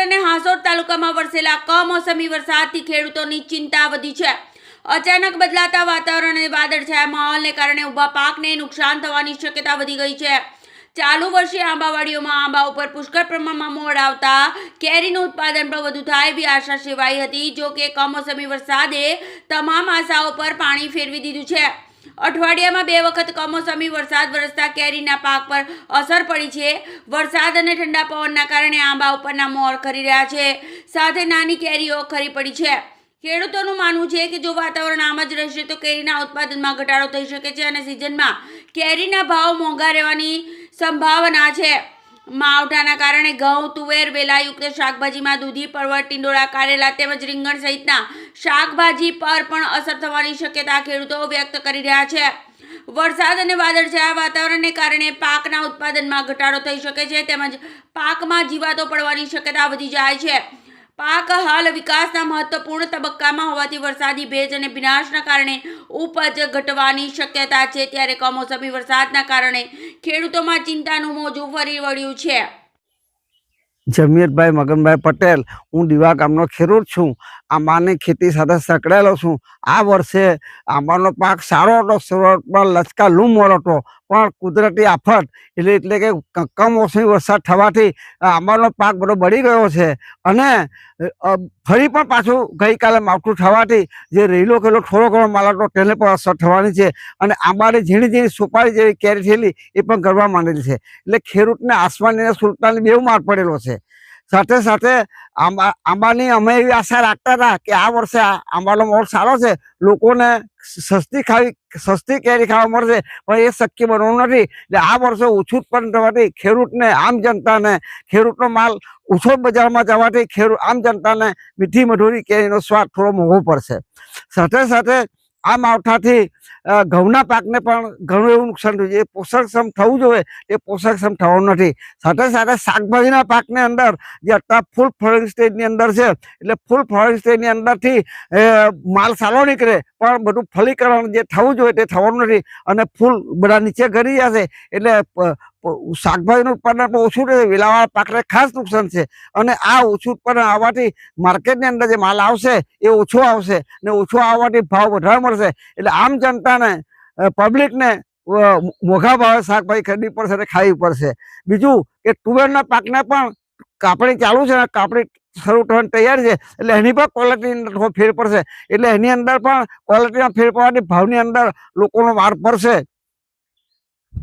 અને હાસોડ તાલુકામાં વરસેલા કમોસમી વરસાદથી ખેડૂતોની ચિંતા વધી છે। અચાનક બદલાતા વાતાવરણ અને વાદળછાયા માહોલને કારણે ઊભા પાકને નુકસાન થવાની શક્યતા વધી ગઈ છે। ચાલુ વર્ષે આંબાવાડીઓમાં આંબા ઉપર પુષ્કળ પ્રમાણમાં મોડ આવતા કેરીનું ઉત્પાદન પણ વધુ થાય એવી આશા સેવાઈ હતી। જો કે કમોસમી વરસાદે તમામ આશાઓ પર પાણી ફેરવી દીધું છે। અઠવાડિયામાં 2 વખત કમોસમી વરસાદ વરસતા કેરીના પાક પર અસર પડી છે। વરસાદ અને ઠંડા પવનના કારણે આંબા ઉપરના મોર ખરી રહ્યા છે, સાથે નાની કેરીઓ ખરી પડી છે। ખેડૂતોનું માનવું છે કે જો વાતાવરણ આમ જ રહેશે તો કેરીના ઉત્પાદનમાં ઘટાડો થઈ શકે છે અને સિઝનમાં કેરીના ભાવ મોંઘા રહેવાની સંભાવના છે। માવઠાના કારણે ઘઉં, તુવેર, વેલાયુક્ત શાકભાજીમાં દૂધી, પરવળ, ટીંડોળા, કારેલા તેમજ રીંગણ સહિતના શાકભાજી પર પણ અસર થવાની શક્યતા ખેડૂતો વ્યક્ત કરી રહ્યા છે। વરસાદ અને વાદળછાયા વાતાવરણને કારણે પાકના ઉત્પાદનમાં ઘટાડો થઈ શકે છે તેમજ પાકમાં જીવાતો પડવાની શક્યતા વધી જાય છે। પાક હાલ વિકાસના મહત્વપૂર્ણ તબક્કામાં હોવાથી વરસાદી ભેજ અને ભીનાશના કારણે ઉપજ ઘટવાની શક્યતા છે, ત્યારે કમોસમી વરસાદના કારણે ખેડૂતોમાં ચિંતાનું મોજું ફરી વળ્યું છે। જમીયતભાઈ મગનભાઈ પટેલ, હું દીવા ગામનો ખેડૂત છું। આંબાની ખેતી સાથે સંકળાયેલો છું। આ વર્ષે આંબાનો પાક સારો હતો, શરૂઆતમાં લચકા લૂમ મોર હતો, પણ કુદરતી આફત એટલે કે કમોસમી વરસાદ થવાથી આંબાનો પાક બધો બળી ગયો છે અને ફરી પણ પાછું ગઈકાલે માવઠું થવાથી જે રહેલો કેલો થોડો ઘણો માલ હતો તેને પણ અસર થવાની છે અને આંબાની ઝીણી ઝીણી સુપારી જેવી કેરી થયેલી એ પણ ગળવા માંડેલી છે। એટલે ખેડૂતને આસમાની અને સુલતાની બેવ માર પડેલો છે। સાથે સાથે આંબાની અમે એવી આશા રાખતા હતા કે આ વર્ષે આંબાનો મોલ સારો છે, લોકોને સસ્તી કેરી ખાવા મળશે, પણ એ શક્ય બનવું નથી। એટલે આ વર્ષે ઓછું ઉત્પન્ન થવાથી ખેડૂતને, આમ જનતાને ખેડૂતનો માલ ઓછો બજારમાં જવાથી આમ જનતાને મીઠી મધુરી કેરીનો સ્વાદ થોડો મોંઘો પડશે। સાથે સાથે આ માવઠાથી ઘઉંના પાકને પણ ઘણું એવું નુકસાન થયું છે। એ પોષકક્ષમ થવું જોઈએ એ પોષકક્ષમ થવાનું નથી। સાથે સાથે શાકભાજીના પાકની અંદર જે અત્યારે ફૂલ ફ્લોરિંગ સ્ટેજની અંદર છે, એટલે ફૂલ ફ્લોરિંગ સ્ટેજની અંદરથી માલ સારો નીકળે પણ બધું ફલીકરણ જે થવું જોઈએ તે થવાનું નથી અને ફૂલ બધા નીચે ગળી જશે। એટલે શાકભાજીનું ઉત્પાદન પણ ઓછું રહેશે, વેલાવાળા પાકને ખાસ નુકસાન છે અને આ ઓછું ઉત્પાદન આવવાથી માર્કેટની અંદર જે માલ આવશે એ ઓછો આવશે ને ઓછો આવવાથી ભાવ વધારે મળશે। એટલે આમ જનતાને, પબ્લિકને મોંઘા ભાવે શાકભાજી ખરીદવી પડશે અને ખાવી પડશે। બીજું કે તુવેરના પાકને પણ કાપણી ચાલુ છે, કાપણી શરૂ થવાની તૈયારી છે, એટલે એની પણ ક્વોલિટીની અંદર ફેર પડશે। એટલે એની અંદર પણ ક્વોલિટીમાં ફેર પડવાથી ભાવની અંદર લોકોનો વાર પડશે।